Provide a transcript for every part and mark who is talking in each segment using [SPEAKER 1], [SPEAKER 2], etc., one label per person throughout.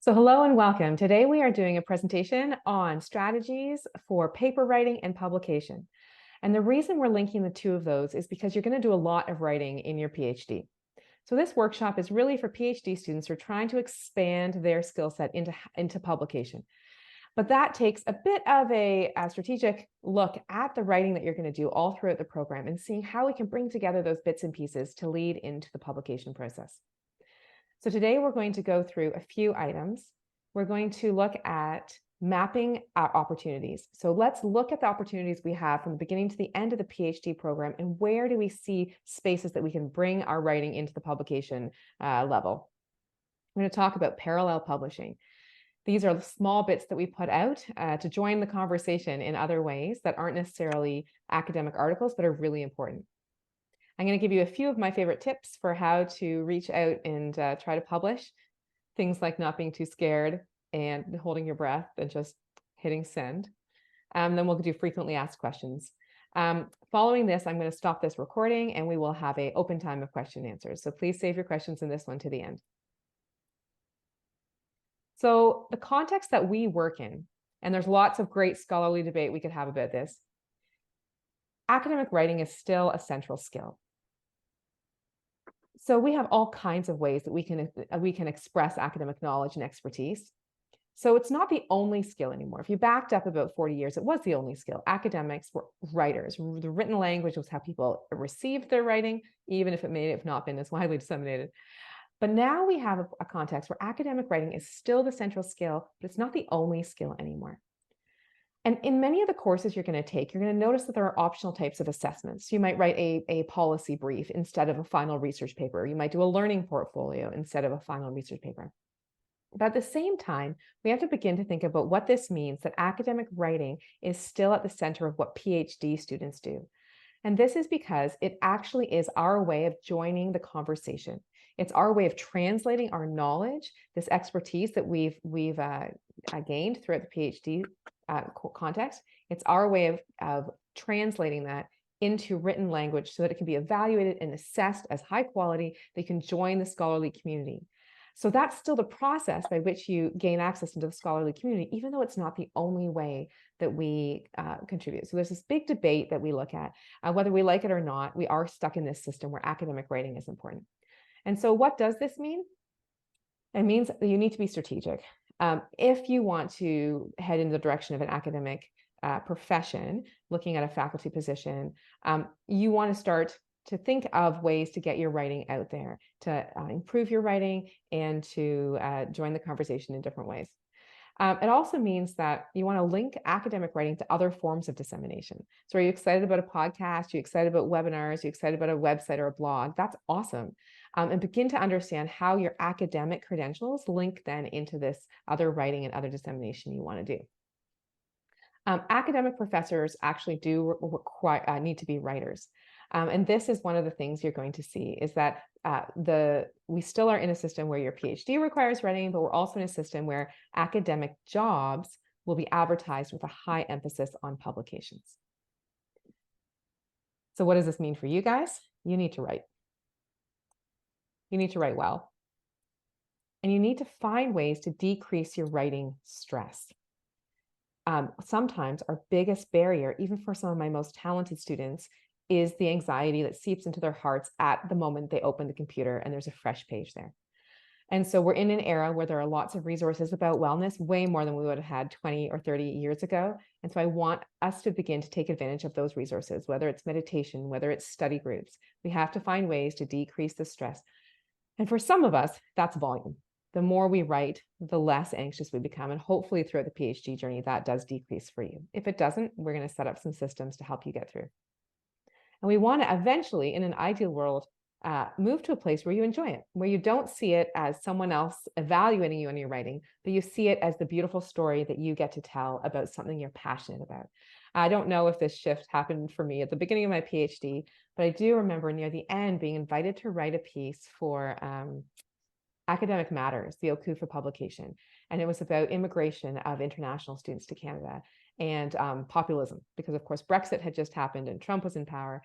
[SPEAKER 1] So hello and welcome. Today we are doing a presentation on strategies for paper writing and publication. And the reason we're linking the two of those is because you're going to do a lot of writing in your PhD. So this workshop is really for PhD students who are trying to expand their skill set into publication. But that takes a bit of a strategic look at the writing that you're going to do all throughout the program and seeing how we can bring together those bits and pieces to lead into the publication process. So today we're going to go through a few items. We're going to look at mapping our opportunities. So let's look at the opportunities we have from the beginning to the end of the PhD program, and where do we see spaces that we can bring our writing into the publication level. I'm going to talk about parallel publishing. These are the small bits that we put out to join the conversation in other ways that aren't necessarily academic articles, but are really important. I'm going to give you a few of my favorite tips for how to reach out and try to publish. Things like not being too scared and holding your breath and just hitting send. Then we'll do frequently asked questions. Following this, I'm going to stop this recording and we will have an open time of question and answers. So please save your questions in this one to the end. So the context that we work in, and there's lots of great scholarly debate we could have about this, academic writing is still a central skill. So we have all kinds of ways that we can express academic knowledge and expertise. So it's not the only skill anymore. If you backed up about 40 years, it was the only skill. Academics were writers. The written language was how people received their writing, even if it may have not been as widely disseminated. But now we have a context where academic writing is still the central skill, but it's not the only skill anymore. And in many of the courses you're going to take, you're going to notice that there are optional types of assessments. You might write a policy brief instead of a final research paper. You might do a learning portfolio instead of a final research paper. But at the same time, we have to begin to think about what this means, that academic writing is still at the center of what PhD students do. And this is because it actually is our way of joining the conversation. It's our way of translating our knowledge, this expertise that we've gained throughout the PhD context. It's our way of translating that into written language so that it can be evaluated and assessed as high quality. They can join the scholarly community. So that's still the process by which you gain access into the scholarly community, even though it's not the only way that we contribute. So there's this big debate that we look at, whether we like it or not. We are stuck in this system where academic writing is important. And so what does this mean? It means that you need to be strategic. If you want to head in the direction of an academic profession, looking at a faculty position, you want to start to think of ways to get your writing out there, to improve your writing, and to join the conversation in different ways. It also means that you want to link academic writing to other forms of dissemination. So are you excited about a podcast? Are you excited about webinars? Are you excited about a website or a blog? That's awesome. And begin to understand how your academic credentials link then into this other writing and other dissemination you want to do. Academic professors actually do need to be writers. And this is one of the things you're going to see is that we still are in a system where your PhD requires writing, but we're also in a system where academic jobs will be advertised with a high emphasis on publications. So what does this mean for you guys? You need to write. You need to write well. And you need to find ways to decrease your writing stress. Sometimes our biggest barrier, even for some of my most talented students, is the anxiety that seeps into their hearts at the moment they open the computer and there's a fresh page there. And so we're in an era where there are lots of resources about wellness, way more than we would have had 20 or 30 years ago. And so I want us to begin to take advantage of those resources, whether it's meditation, whether it's study groups. We have to find ways to decrease the stress. And for some of us, that's volume. The more we write, the less anxious we become. And hopefully throughout the PhD journey, that does decrease for you. If it doesn't, we're going to set up some systems to help you get through. And we want to eventually, in an ideal world, move to a place where you enjoy it, where you don't see it as someone else evaluating you on your writing, but you see it as the beautiful story that you get to tell about something you're passionate about. I don't know if this shift happened for me at the beginning of my PhD, but I do remember near the end being invited to write a piece for Academic Matters, the Okufa publication. And it was about immigration of international students to Canada and populism, because of course Brexit had just happened and Trump was in power.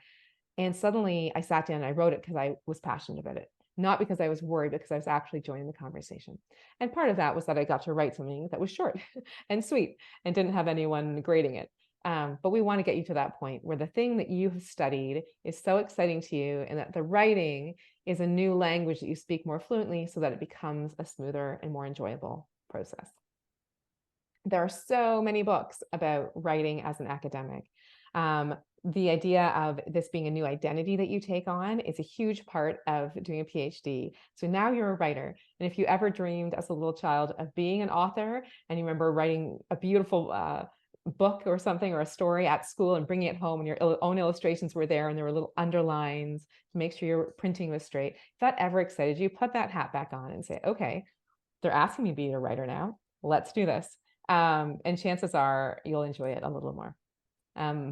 [SPEAKER 1] And suddenly I sat down and I wrote it because I was passionate about it. not because I was worried, because I was actually joining the conversation. And part of that was that I got to write something that was short and sweet and didn't have anyone grading it. But we want to get you to that point where the thing that you have studied is so exciting to you, and that the writing is a new language that you speak more fluently, so that it becomes a smoother and more enjoyable process. There are so many books about writing as an academic. The idea of this being a new identity that you take on is a huge part of doing a PhD. So now you're a writer. And if you ever dreamed as a little child of being an author, and you remember writing a beautiful book or something, or a story at school and bringing it home, and your own illustrations were there and there were little underlines to make sure your printing was straight, if that ever excited you, put that hat back on and say, okay, they're asking me to be a writer now. Let's do this. And chances are you'll enjoy it a little more.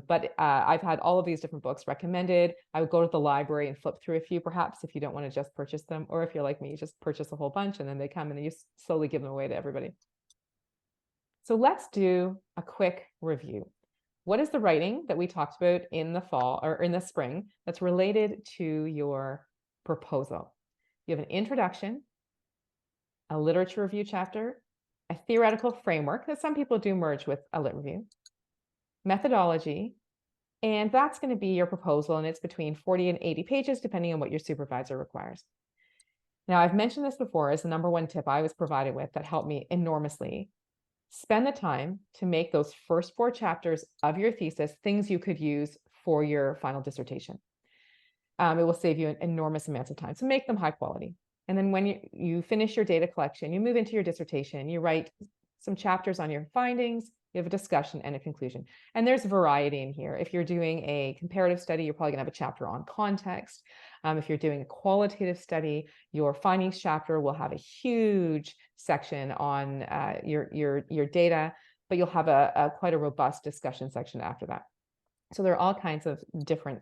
[SPEAKER 1] But I've had all of these different books recommended. I would go to the library and flip through a few, perhaps, if you don't want to just purchase them, or if you're like me, you just purchase a whole bunch and then they come and you slowly give them away to everybody. So let's do a quick review. What is the writing that we talked about in the fall or in the spring that's related to your proposal? You have an introduction, a literature review chapter, a theoretical framework that some people do merge with a lit review, methodology, and that's going to be your proposal, and it's between 40 and 80 pages, depending on what your supervisor requires. Now, I've mentioned this before as the number one tip I was provided with that helped me enormously. Spend the time to make those first 4 chapters of your thesis things you could use for your final dissertation. It will save you an enormous amounts of time. So make them high quality. And then when you finish your data collection, you move into your dissertation, you write some chapters on your findings, you have a discussion and a conclusion. And there's variety in here. If you're doing a comparative study, you're probably gonna have a chapter on context. If you're doing a qualitative study, your findings chapter will have a huge section on your data, but you'll have quite a robust discussion section after that. So there are all kinds of different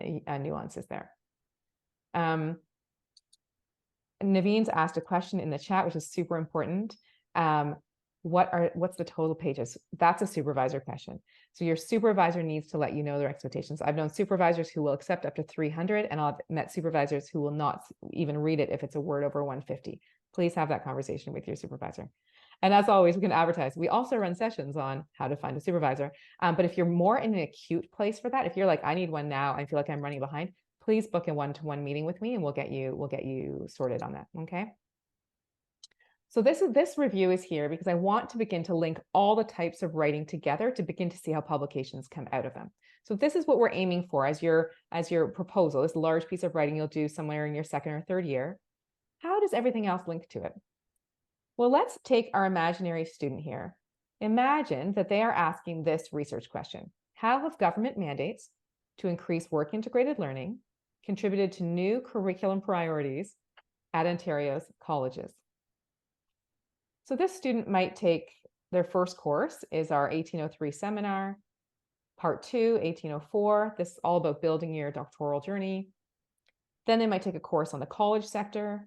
[SPEAKER 1] nuances there. Naveen's asked a question in the chat, which is super important. What's the total pages? That's a supervisor question. So your supervisor needs to let you know their expectations. I've known supervisors who will accept up to 300, and I've met supervisors who will not even read it if it's a word over 150. Please have that conversation with your supervisor. And as always, we can advertise. We also run sessions on how to find a supervisor. But if you're more in an acute place for that, if you're like, I need one now, I feel like I'm running behind, please book a one-to-one meeting with me and we'll get you sorted on that, okay? So this review is here because I want to begin to link all the types of writing together to begin to see how publications come out of them. So this is what we're aiming for as your proposal, this large piece of writing you'll do somewhere in your second or third year. How does everything else link to it? Well, let's take our imaginary student here. Imagine that they are asking this research question: how have government mandates to increase work-integrated learning contributed to new curriculum priorities at Ontario's colleges? So this student might take their first course is our 1803 seminar, part 2, 1804. This is all about building your doctoral journey. Then they might take a course on the college sector,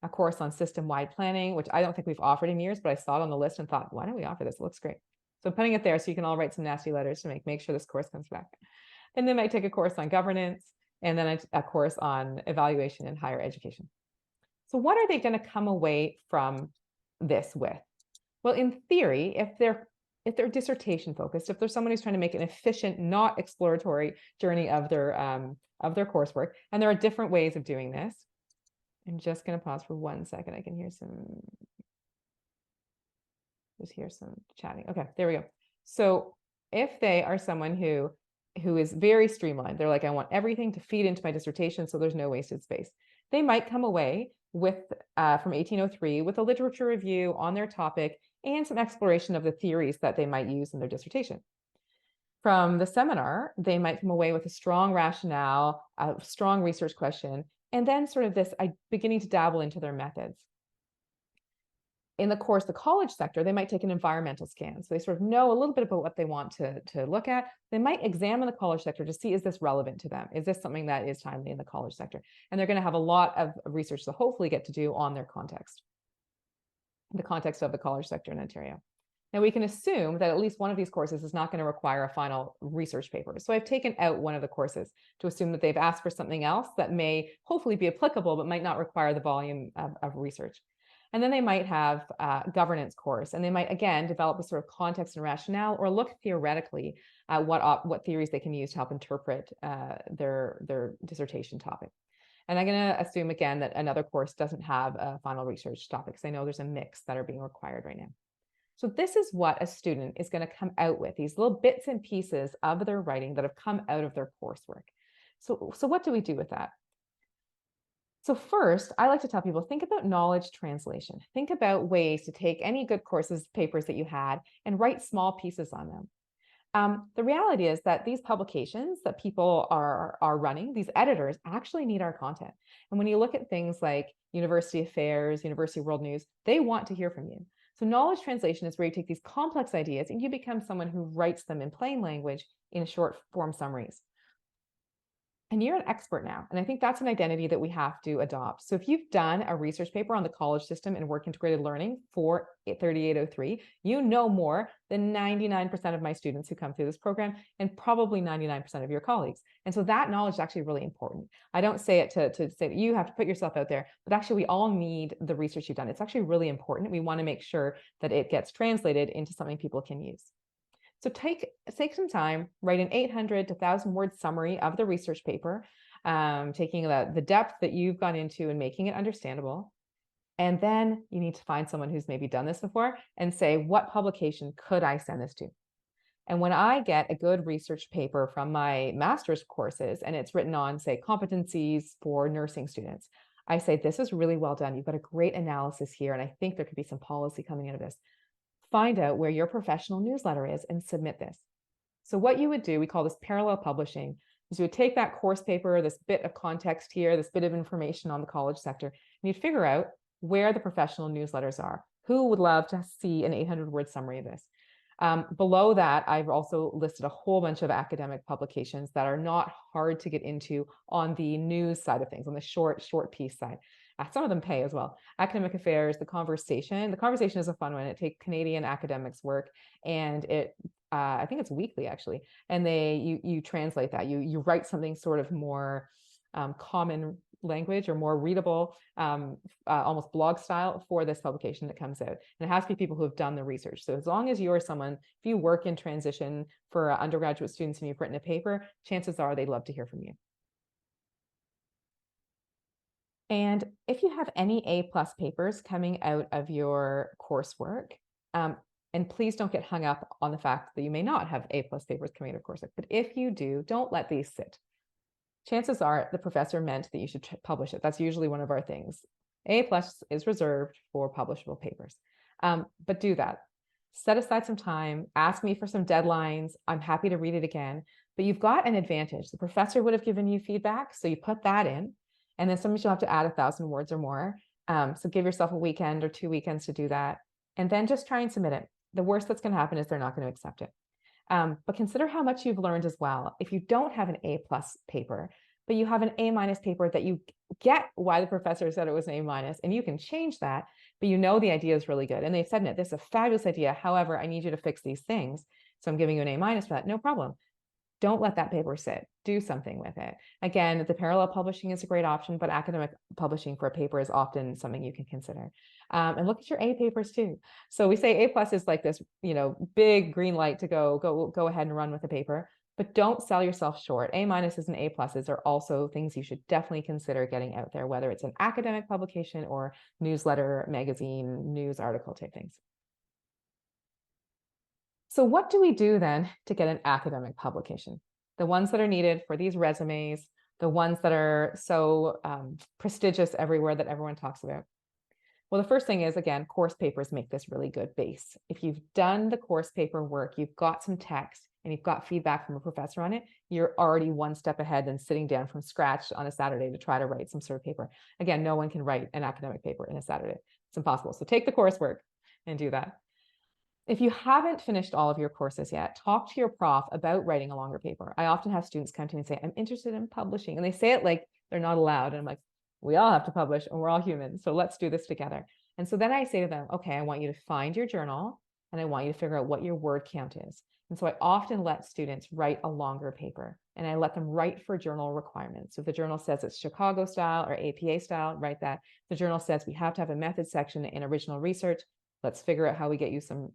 [SPEAKER 1] a course on system-wide planning, which I don't think we've offered in years, but I saw it on the list and thought, why don't we offer this? It looks great. So I'm putting it there so you can all write some nasty letters to make sure this course comes back. And they might take a course on governance, and then a course on evaluation in higher education. So what are they going to come away from this with? Well, in theory, if they're dissertation focused, if there's someone who's trying to make an efficient, not exploratory journey of their coursework, and there are different ways of doing this. I'm just going to pause for 1 second. I can hear some chatting. Okay, there we go. So if they are someone who is very streamlined, they're like, I want everything to feed into my dissertation, so there's no wasted space. They might come away with from 1803 with a literature review on their topic and some exploration of the theories that they might use in their dissertation. From the seminar, they might come away with a strong rationale, a strong research question, and then sort of this beginning to dabble into their methods. In the course, the college sector, they might take an environmental scan. So they sort of know a little bit about what they want to look at. They might examine the college sector to see, is this relevant to them? Is this something that is timely in the college sector? And they're going to have a lot of research to hopefully get to do on their context, the context of the college sector in Ontario. Now we can assume that at least one of these courses is not going to require a final research paper. So I've taken out one of the courses to assume that they've asked for something else that may hopefully be applicable, but might not require the volume of research. And then they might have a governance course, and they might, again, develop a sort of context and rationale, or look theoretically at what theories they can use to help interpret their dissertation topic. And I'm going to assume, again, that another course doesn't have a final research topic, because I know there's a mix that are being required right now. So this is what a student is going to come out with, these little bits and pieces of their writing that have come out of their coursework. So what do we do with that? So first, I like to tell people, think about knowledge translation. Think about ways to take any good courses, papers that you had, and write small pieces on them. The reality is that these publications that people are running, these editors actually need our content. And when you look at things like University Affairs, University World News, they want to hear from you. So knowledge translation is where you take these complex ideas and you become someone who writes them in plain language in short form summaries. And you're an expert now. And I think that's an identity that we have to adopt. So if you've done a research paper on the college system and work integrated learning for 3803, you know more than 99% of my students who come through this program, and probably 99% of your colleagues. And so that knowledge is actually really important. I don't say it to say that you have to put yourself out there, but actually we all need the research you've done. It's actually really important. We want to make sure that it gets translated into something people can use. So take some time, write an 800 to 1,000 word summary of the research paper, taking the depth that you've gone into and making it understandable. And then you need to find someone who's maybe done this before and say, what publication could I send this to? And when I get a good research paper from my master's courses, and it's written on, say, competencies for nursing students, I say, this is really well done. You've got a great analysis here, and I think there could be some policy coming out of this. Find out where your professional newsletter is and submit this. So what you would do, we call this parallel publishing, is you would take that course paper, this bit of context here, this bit of information on the college sector, and you'd figure out where the professional newsletters are. Who would love to see an 800-word summary of this? Below that, I've also listed a whole bunch of academic publications that are not hard to get into on the news side of things, on the short piece side. Some of them pay as well. Academic Affairs, The Conversation. The Conversation is a fun one. It takes Canadian academics' work, and I think it's weekly actually. And you translate that. You write something sort of more common language or more readable, almost blog style for this publication that comes out. And it has to be people who have done the research. So as long as you're someone, if you work in transition for undergraduate students and you've written a paper, chances are they'd love to hear from you. And if you have any A+ papers coming out of your coursework, and please don't get hung up on the fact that you may not have A+ papers coming out of coursework, but if you do, don't let these sit. Chances are the professor meant that you should publish it. That's usually one of our things. A+ is reserved for publishable papers, but do that. Set aside some time, ask me for some deadlines. I'm happy to read it again, but you've got an advantage. The professor would have given you feedback, so you put that in. And then sometimes you'll have to add 1,000 words or more. So give yourself a weekend or 2 weekends to do that. And then just try and submit it. The worst that's going to happen is they're not going to accept it. But consider how much you've learned as well. If you don't have an A+ paper, but you have an A- paper that you get why the professor said it was an A-, and you can change that, but you know the idea is really good. And they've said, this is a fabulous idea. However, I need you to fix these things. So I'm giving you an A- for that. No problem. Don't let that paper sit. Do something with it. Again, the parallel publishing is a great option, but academic publishing for a paper is often something you can consider. And look at your A papers too. So we say A+ is like this, big green light to go ahead and run with the paper, but don't sell yourself short. A- and A+s are also things you should definitely consider getting out there, whether it's an academic publication or newsletter, magazine, news article type things. So what do we do then to get an academic publication? The ones that are needed for these resumes, the ones that are so prestigious everywhere that everyone talks about. Well, the first thing is, again, course papers make this really good base. If you've done the course paper work, you've got some text, and you've got feedback from a professor on it, you're already one step ahead than sitting down from scratch on a Saturday to try to write some sort of paper. Again, no one can write an academic paper in a Saturday. It's impossible. So take the coursework and do that. If you haven't finished all of your courses yet, talk to your prof about writing a longer paper. I often have students come to me and say, I'm interested in publishing. And they say it like they're not allowed. And I'm like, we all have to publish and we're all humans. So let's do this together. And so then I say to them, okay, I want you to find your journal. and I want you to figure out what your word count is. And so I often let students write a longer paper, and I let them write for journal requirements. So if the journal says it's Chicago style or APA style, write that. If the journal says we have to have a method section in original research, let's figure out how we get you some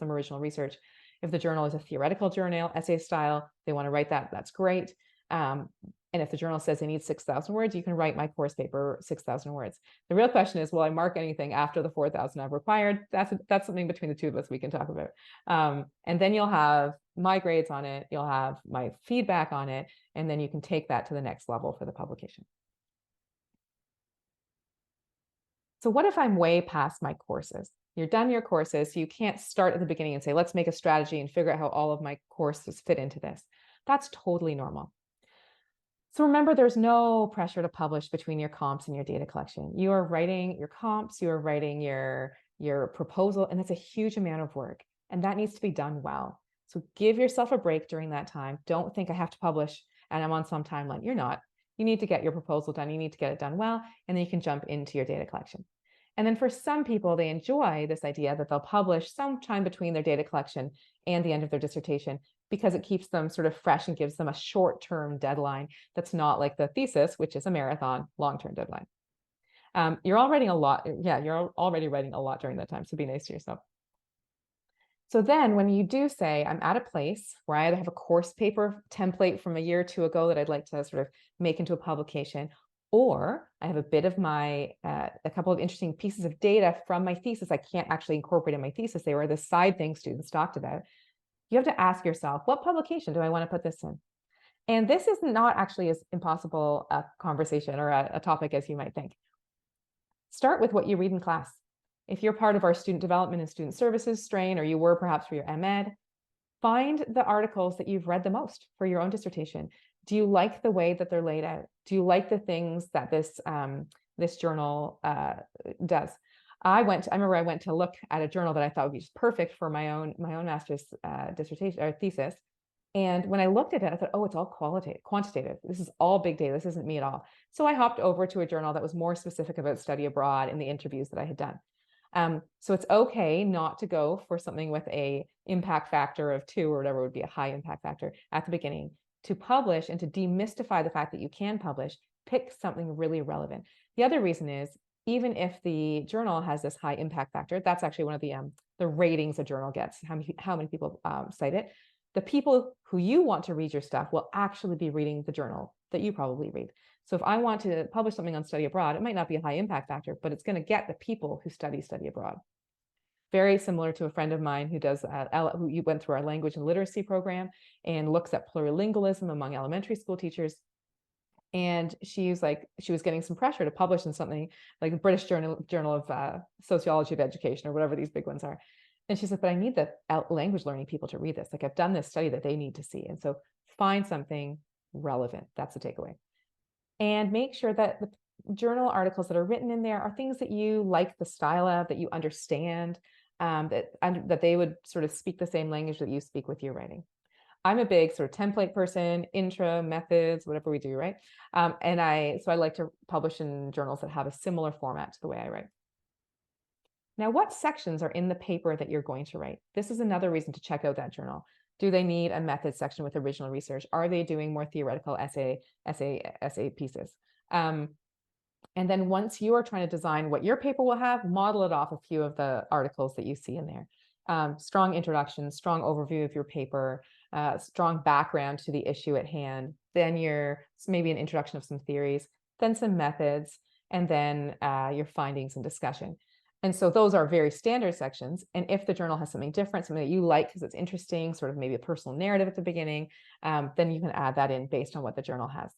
[SPEAKER 1] original research. If the journal is a theoretical journal, essay style, they want to write that, that's great. And if the journal says they need 6,000 words, you can write my course paper 6,000 words. The real question is, will I mark anything after the 4,000 I've required? That's something between the two of us we can talk about. And then you'll have my grades on it, you'll have my feedback on it, and then you can take that to the next level for the publication. So what if I'm way past my courses? You're done your courses, so you can't start at the beginning and say, let's make a strategy and figure out how all of my courses fit into this. That's totally normal. So remember, there's no pressure to publish between your comps and your data collection. You are writing your comps, you are writing your proposal, and it's a huge amount of work, and that needs to be done well. So give yourself a break during that time. Don't think I have to publish and I'm on some timeline. You're not. You need to get your proposal done. You need to get it done well, and then you can jump into your data collection. And then for some people, they enjoy this idea that they'll publish sometime between their data collection and the end of their dissertation, because it keeps them sort of fresh and gives them a short-term deadline that's not like the thesis, which is a marathon, long-term deadline. You're all writing a lot. Yeah, you're already writing a lot during that time, so be nice to yourself. So then when you do say, I'm at a place where I either have a course paper template from a year or two ago that I'd like to sort of make into a publication, or I have a bit of my, a couple of interesting pieces of data from my thesis I can't actually incorporate in my thesis. They were the side things students talked about. You have to ask yourself, what publication do I want to put this in? And this is not actually as impossible a conversation or a topic as you might think. Start with what you read in class. If you're part of our student development and student services strain, or you were perhaps for your MEd, find the articles that you've read the most for your own dissertation. Do you like the way that they're laid out? Do you like the things that this journal does? I remember I went to look at a journal that I thought would be just perfect for my own master's dissertation or thesis. And when I looked at it, I thought, oh, it's all quantitative. This is all big data. This isn't me at all. So I hopped over to a journal that was more specific about study abroad in the interviews that I had done. So it's okay not to go for something with a impact factor of 2 or whatever would be a high impact factor at the beginning. To publish and to demystify the fact that you can publish, pick something really relevant. The other reason is, even if the journal has this high impact factor, that's actually one of the ratings a journal gets, how many people cite it. The people who you want to read your stuff will actually be reading the journal that you probably read. So if I want to publish something on study abroad, it might not be a high impact factor, but it's going to get the people who study abroad. Very similar to a friend of mine who does who went through our language and literacy program and looks at plurilingualism among elementary school teachers. And she was getting some pressure to publish in something like the British Journal of Sociology of Education or whatever these big ones are. And she said, but I need the language learning people to read this. Like, I've done this study that they need to see. And so find something relevant. That's the takeaway. And make sure that the journal articles that are written in there are things that you like the style of, that you understand, that they would sort of speak the same language that you speak with your writing. I'm a big sort of template person, intro, methods, whatever we do, right? So I like to publish in journals that have a similar format to the way I write. Now, what sections are in the paper that you're going to write? This is another reason to check out that journal. Do they need a method section with original research? Are they doing more theoretical essay pieces? And then once you are trying to design what your paper will have, model it off a few of the articles that you see in there. Strong introduction, strong overview of your paper, strong background to the issue at hand, then maybe an introduction of some theories, then some methods, and then your findings and discussion. And so those are very standard sections. And if the journal has something different, something that you like because it's interesting, sort of maybe a personal narrative at the beginning, then you can add that in based on what the journal has.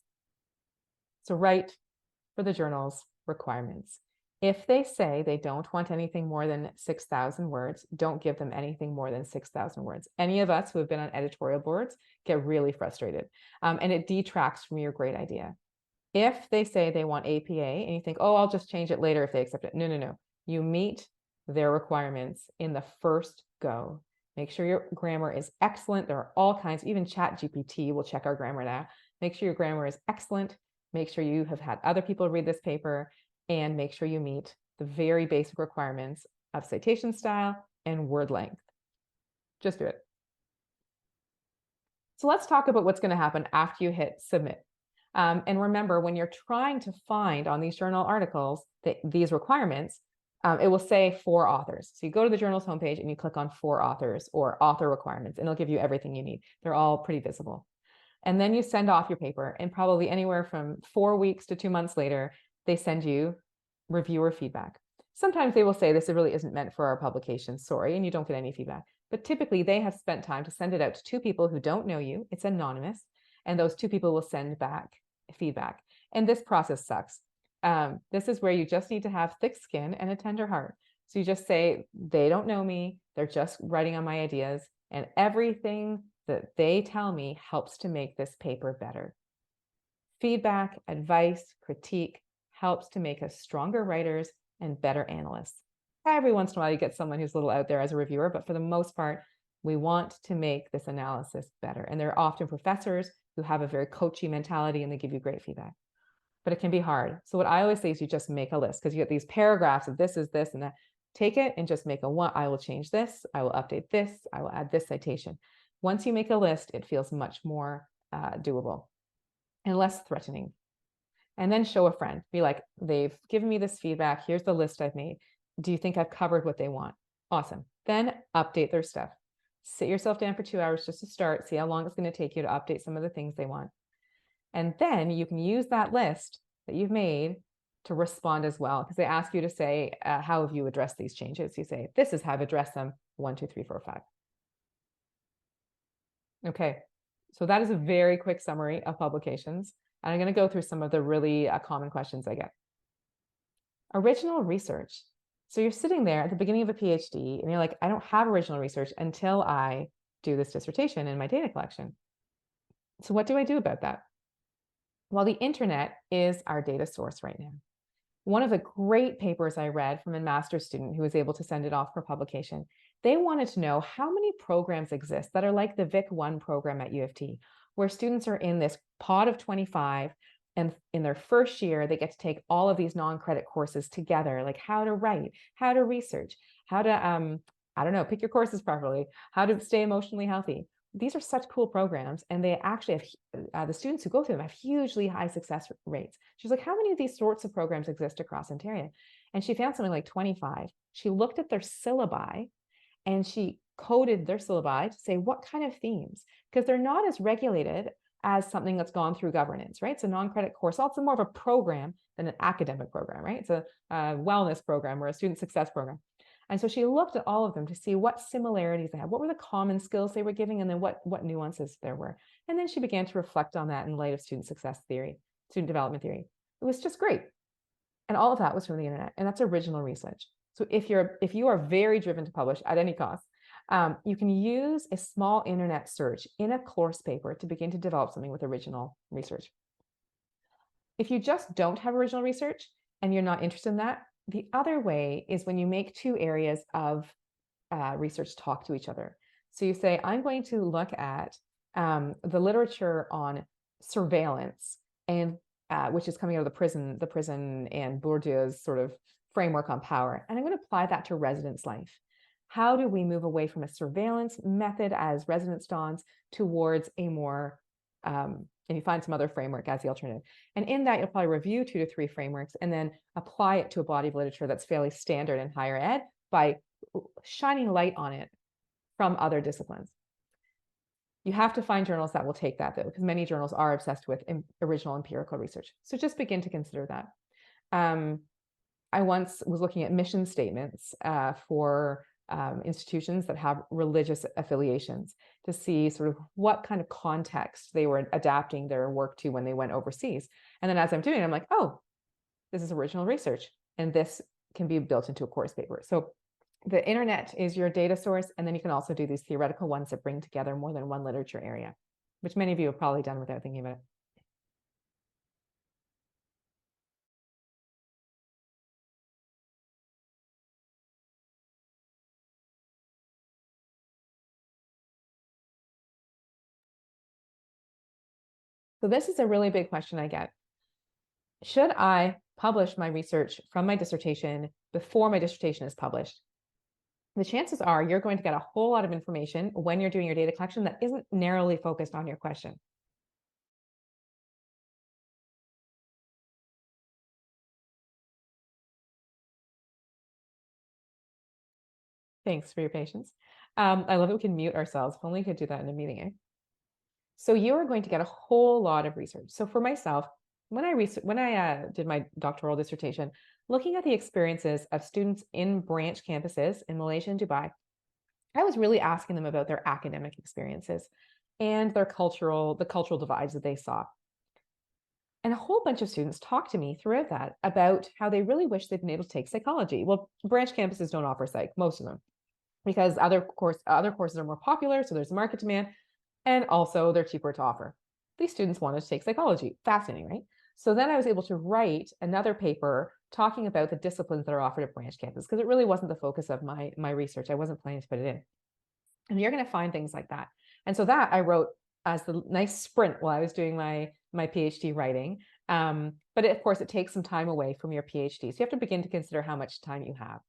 [SPEAKER 1] So write for the journal's requirements. If they say they don't want anything more than 6,000 words, don't give them anything more than 6,000 words. Any of us who have been on editorial boards get really frustrated, and it detracts from your great idea. If they say they want APA and you think, oh, I'll just change it later if they accept it. No, no, no. You meet their requirements in the first go. Make sure your grammar is excellent. There are all kinds, even ChatGPT will check our grammar now. Make sure your grammar is excellent. Make sure you have had other people read this paper, and make sure you meet the very basic requirements of citation style and word length. Just do it. So let's talk about what's going to happen after you hit submit. And remember, when you're trying to find on these journal articles these requirements, it will say for authors. So you go to the journal's homepage and you click on for authors or author requirements, and it'll give you everything you need. They're all pretty visible. And then you send off your paper, and probably anywhere from 4 weeks to 2 months later, they send you reviewer feedback. Sometimes they will say this really isn't meant for our publication, sorry, and you don't get any feedback. But typically they have spent time to send it out to 2 people who don't know you. It's anonymous, and those 2 people will send back feedback. And this process sucks. This is where you just need to have thick skin and a tender heart. So you just say, they don't know me, they're just writing on my ideas, and everything that they tell me helps to make this paper better. Feedback, advice, critique helps to make us stronger writers and better analysts. Every once in a while, you get someone who's a little out there as a reviewer, but for the most part, we want to make this analysis better. And they're often professors who have a very coachy mentality and they give you great feedback. But it can be hard. So what I always say is you just make a list, because you get these paragraphs of this is this and that. Take it and just make a one. I will change this. I will update this. I will add this citation. Once you make a list, it feels much more doable and less threatening. And then show a friend. Be like, they've given me this feedback. Here's the list I've made. Do you think I've covered what they want? Awesome. Then update their stuff. Sit yourself down for 2 hours just to start. See how long it's going to take you to update some of the things they want. And then you can use that list that you've made to respond as well, because they ask you to say, how have you addressed these changes? You say, this is how I've addressed them, 1, 2, 3, 4, 5. Okay, so that is a very quick summary of publications. And I'm going to go through some of the really common questions I get. Original research. So you're sitting there at the beginning of a PhD and you're like, I don't have original research until I do this dissertation in my data collection. So what do I do about that? Well, the internet is our data source right now. One of the great papers I read from a master's student who was able to send it off for publication, they wanted to know how many programs exist that are like the Vic-1 program at U of T, where students are in this pod of 25, and in their first year, they get to take all of these non-credit courses together, like how to write, how to research, how to, I don't know, pick your courses properly, how to stay emotionally healthy. These are such cool programs, and they actually have, the students who go through them have hugely high success rates. She's like, how many of these sorts of programs exist across Ontario? And she found something like 25. She looked at their syllabi, and she coded their syllabi to say what kind of themes, because they're not as regulated as something that's gone through governance, right? It's a non-credit course, also more of a program than an academic program, right? It's a wellness program or a student success program. And so she looked at all of them to see what similarities they had, what were the common skills they were giving, and then what nuances there were. And then she began to reflect on that in light of student success theory, student development theory. It was just great. And all of that was from the internet, and that's original research. So if you are very driven to publish at any cost, you can use a small internet search in a course paper to begin to develop something with original research. If you just don't have original research and you're not interested in that, the other way is when you make 2 areas of research talk to each other. So you say, I'm going to look at the literature on surveillance, and which is coming out of the prison and Bourdieu's sort of framework on power. And I'm going to apply that to residence life. How do we move away from a surveillance method as residence dons towards a more, and you find some other framework as the alternative. And in that, you'll probably review 2 to 3 frameworks and then apply it to a body of literature that's fairly standard in higher ed by shining light on it from other disciplines. You have to find journals that will take that, though, because many journals are obsessed with original empirical research. So just begin to consider that. I once was looking at mission statements for institutions that have religious affiliations to see sort of what kind of context they were adapting their work to when they went overseas. And then as I'm doing it, I'm like, oh, this is original research, and this can be built into a course paper. So the internet is your data source, and then you can also do these theoretical ones that bring together more than one literature area, which many of you have probably done without thinking about it. So this is a really big question I get. Should I publish my research from my dissertation before my dissertation is published? the chances are you're going to get a whole lot of information when you're doing your data collection that isn't narrowly focused on your question. Thanks for your patience. I love that we can mute ourselves. If only we could do that in a meeting, eh? So you are going to get a whole lot of research. So for myself, when I did my doctoral dissertation, looking at the experiences of students in branch campuses in Malaysia and Dubai, I was really asking them about their academic experiences and the cultural divides that they saw. And a whole bunch of students talked to me throughout that about how they really wish they'd been able to take psychology. Well, branch campuses don't offer psych, most of them, because other courses are more popular, so there's market demand, and also they're cheaper to offer. These students wanted to take psychology. Fascinating, right? So then I was able to write another paper talking about the disciplines that are offered at branch campus, because it really wasn't the focus of my research. I wasn't planning to put it in. And you're going to find things like that. And so that I wrote as the nice sprint while I was doing my PhD writing. But of course, it takes some time away from your PhD. So you have to begin to consider how much time you have.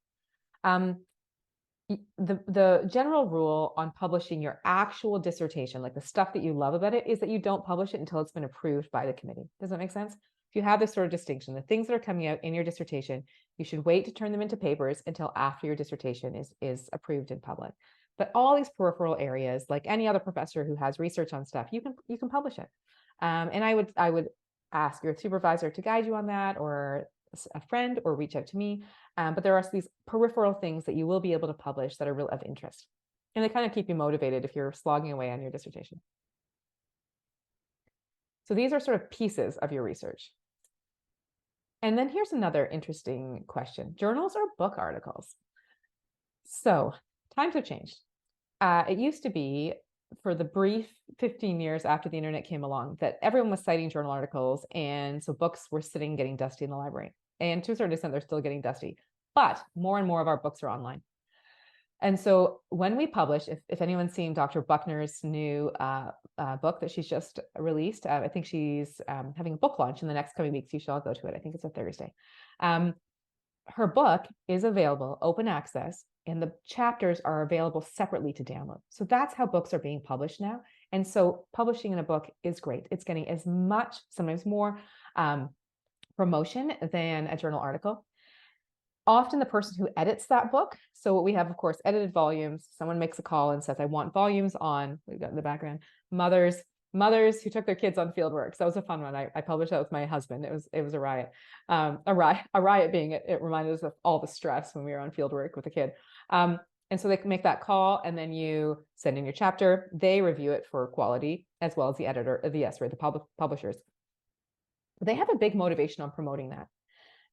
[SPEAKER 1] The general rule on publishing your actual dissertation, like the stuff that you love about it, is that you don't publish it until it's been approved by the committee. Does that make sense? If you have this sort of distinction, the things that are coming out in your dissertation, you should wait to turn them into papers until after your dissertation is approved in public. But all these peripheral areas, like any other professor who has research on stuff, you can publish it. And I would ask your supervisor to guide you on that, or a friend, or reach out to me. But there are these peripheral things that you will be able to publish that are real of interest. And they kind of keep you motivated if you're slogging away on your dissertation. So these are sort of pieces of your research. And then here's another interesting question. Journals or book articles? So times have changed. It used to be, for the brief 15 years after the internet came along, that everyone was citing journal articles, and so books were sitting getting dusty in the library. And to a certain extent, they're still getting dusty. But more and more of our books are online. And so when we publish, if anyone's seen Dr. Buckner's new book that she's just released, I think she's having a book launch in the next coming weeks. You should all go to it. I think it's a Thursday. Her book is available, open access, and the chapters are available separately to download. So that's how books are being published now. And so publishing in a book is great. It's getting as much, sometimes more, promotion than a journal article. Often the person who edits that book, so we have, of course, edited volumes. Someone makes a call and says, I want volumes on, we've got in the background, mothers who took their kids on field work. So that was a fun one. I published that with my husband. It was a riot. A riot being it reminded us of all the stress when we were on field work with a kid. And so they can make that call, and then you send in your chapter. They review it for quality, as well as the editor, the publishers. They have a big motivation on promoting that.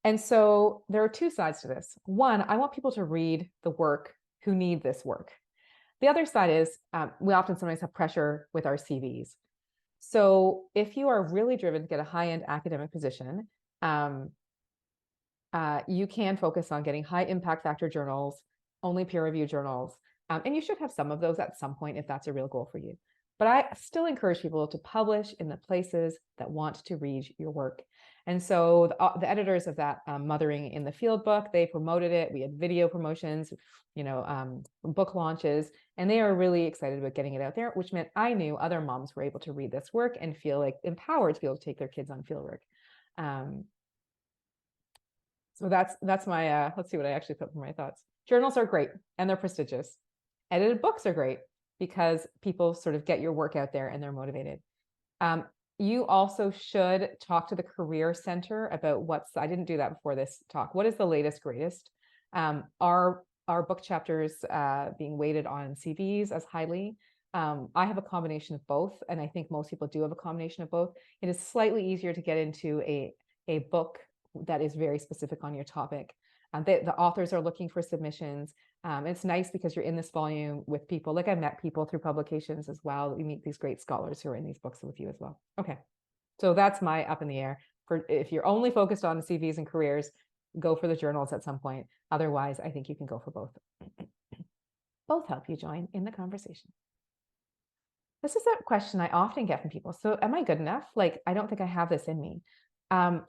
[SPEAKER 1] And so there are two sides to this. One, I want people to read the work who need this work. The other side is we often sometimes have pressure with our CVs. So if you are really driven to get a high-end academic position, you can focus on getting high impact factor journals, only peer-reviewed journals. And you should have some of those at some point if that's a real goal for you. But I still encourage people to publish in the places that want to read your work. And so the editors of that Mothering in the Field book, they promoted it. We had video promotions, book launches, and they are really excited about getting it out there, which meant I knew other moms were able to read this work and feel like empowered to be able to take their kids on field work. So that's my, let's see what I actually put for my thoughts. Journals are great and they're prestigious. Edited books are great because people sort of get your work out there and they're motivated. You also should talk to the Career Center about I didn't do that before this talk. What is the latest, greatest? Are book chapters being weighted on CVs as highly? I have a combination of both, and I think most people do have a combination of both. It is slightly easier to get into a book that is very specific on your topic. The authors are looking for submissions. It's nice because you're in this volume with people. Like I've met people through publications as well. You meet these great scholars who are in these books with you as well. Okay, so that's my up in the air. For if you're only focused on CVs and careers, go for the journals at some point. Otherwise, I think you can go for both. Both help you join in the conversation. This is a question I often get from people. So am I good enough? Like, I don't think I have this in me.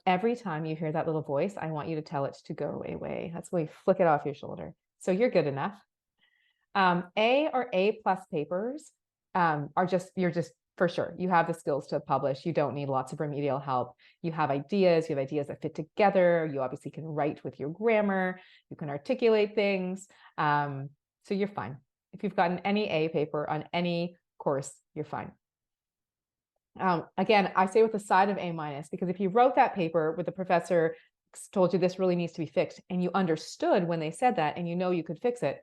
[SPEAKER 1] Every time you hear that little voice, I want you to tell it to go away. That's why you flick it off your shoulder. So you're good enough. A or A plus papers you're just for sure, you have the skills to publish. You don't need lots of remedial help. You have ideas that fit together. You obviously can write with your grammar. You can articulate things. So you're fine. If you've gotten any A paper on any course, you're fine. Again, I say with a side of A minus, because if you wrote that paper with the professor told you this really needs to be fixed, and you understood when they said that, and you know you could fix it,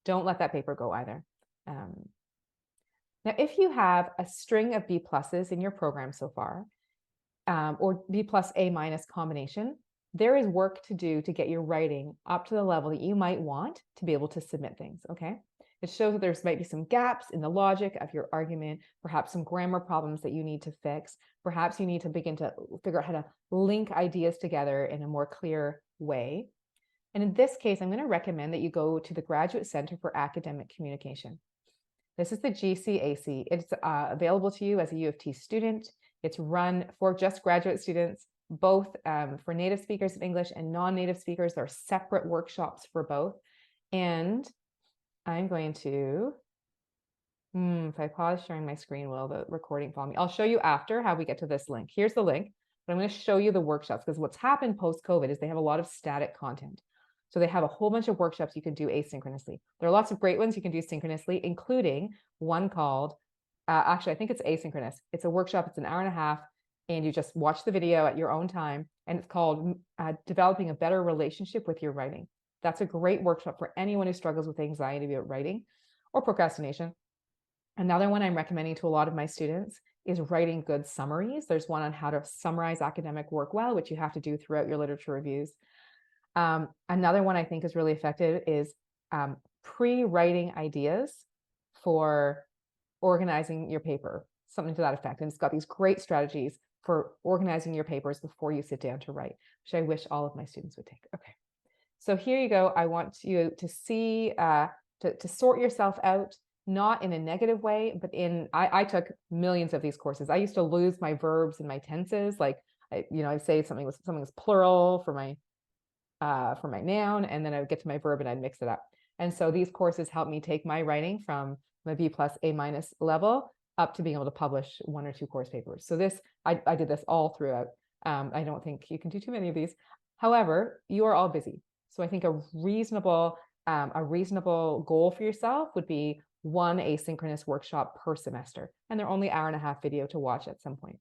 [SPEAKER 1] don't let that paper go either. Now, if you have a string of B pluses in your program so far, or B plus A minus combination, there is work to do to get your writing up to the level that you might want to be able to submit things, okay? It shows that there's might be some gaps in the logic of your argument, perhaps some grammar problems that you need to fix. Perhaps you need to begin to figure out how to link ideas together in a more clear way. And in this case, I'm going to recommend that you go to the Graduate Center for Academic Communication. This is the GCAC. It's available to you as a U of T student. It's run for just graduate students, both for native speakers of English and non-native speakers. There are separate workshops for both. And I'm going to, if I pause sharing my screen, will the recording follow me? I'll show you after how we get to this link. Here's the link, but I'm going to show you the workshops, because what's happened post-COVID is they have a lot of static content. So they have a whole bunch of workshops you can do asynchronously. There are lots of great ones you can do synchronously, including one called, actually, I think it's asynchronous. It's a workshop, it's an hour and a half, and you just watch the video at your own time. And it's called Developing a Better Relationship with Your Writing. That's a great workshop for anyone who struggles with anxiety about writing or procrastination. Another one I'm recommending to a lot of my students is writing good summaries. There's one on how to summarize academic work well, which you have to do throughout your literature reviews. Another one I think is really effective is pre-writing ideas for organizing your paper, something to that effect. And it's got these great strategies for organizing your papers before you sit down to write, which I wish all of my students would take. Okay. So here you go. I want you to see, to sort yourself out, not in a negative way, but I took millions of these courses. I used to lose my verbs and my tenses. Like, I'd say something was plural for my noun, and then I would get to my verb and I'd mix it up. And so these courses helped me take my writing from my B plus A minus level up to being able to publish 1 or 2 course papers. So I did this all throughout. I don't think you can do too many of these. However, you are all busy. So I think a reasonable goal for yourself would be 1 asynchronous workshop per semester. And they're only hour and a half video to watch at some point.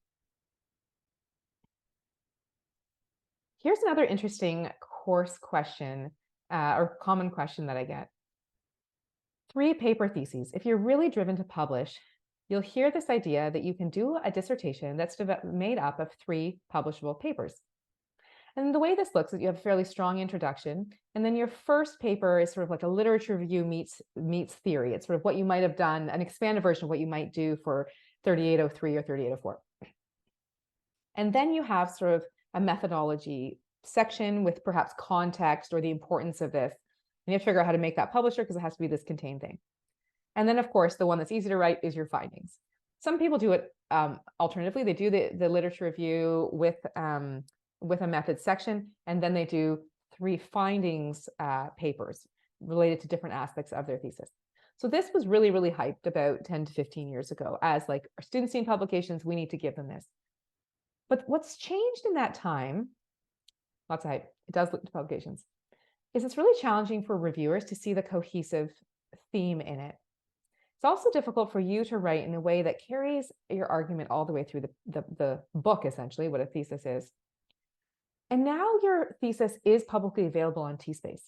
[SPEAKER 1] Here's another interesting course question or common question that I get. 3 paper theses. If you're really driven to publish, you'll hear this idea that you can do a dissertation that's made up of 3 publishable papers. And the way this looks is you have a fairly strong introduction, and then your first paper is sort of like a literature review meets theory. It's sort of what you might have done, an expanded version of what you might do for 3803 or 3804. And then you have sort of a methodology section with perhaps context or the importance of this. And you have to figure out how to make that publisher, because it has to be this contained thing. And then, of course, the one that's easy to write is your findings. Some people do it alternatively. They do the literature review with a method section, and then they do 3 findings papers related to different aspects of their thesis. So this was really, really hyped about 10 to 15 years ago as like, our students need publications, we need to give them this. But what's changed in that time, lots of hype, it does look to publications, is it's really challenging for reviewers to see the cohesive theme in it. It's also difficult for you to write in a way that carries your argument all the way through the book, essentially, what a thesis is. And now your thesis is publicly available on TSpace.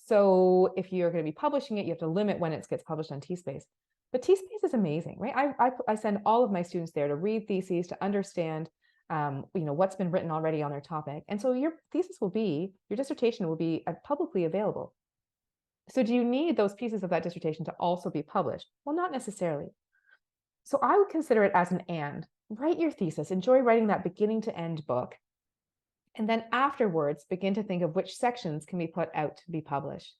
[SPEAKER 1] So if you're going to be publishing it, you have to limit when it gets published on TSpace. But TSpace is amazing, right? I send all of my students there to read theses, to understand what's been written already on their topic. And so your dissertation will be publicly available. So do you need those pieces of that dissertation to also be published? Well, not necessarily. So I would consider it as an and. Write your thesis, enjoy writing that beginning to end book. And then afterwards, begin to think of which sections can be put out to be published.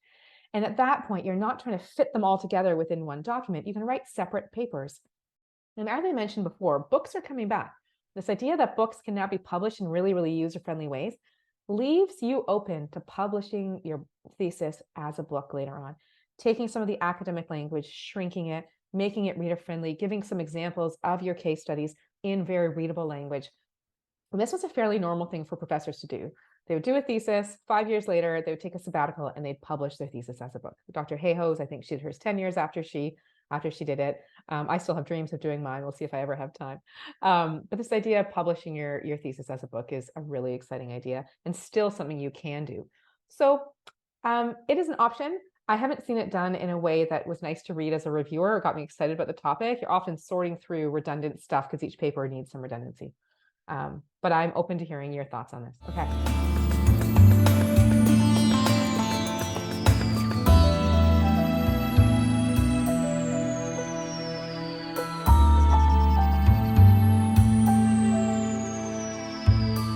[SPEAKER 1] And at that point, you're not trying to fit them all together within one document. You can write separate papers. And as I mentioned before, books are coming back. This idea that books can now be published in really, really user-friendly ways leaves you open to publishing your thesis as a book later on. taking some of the academic language, shrinking it, making it reader friendly, giving some examples of your case studies in very readable language. And this was a fairly normal thing for professors to do. They would do a thesis. 5 years later, they would take a sabbatical and they'd publish their thesis as a book. Dr. Hayhoe's, I think she did hers 10 years after she did it. I still have dreams of doing mine. We'll see if I ever have time. But this idea of publishing your thesis as a book is a really exciting idea and still something you can do. So it is an option. I haven't seen it done in a way that was nice to read as a reviewer or got me excited about the topic. You're often sorting through redundant stuff because each paper needs some redundancy. But I'm open to hearing your thoughts on this. Okay.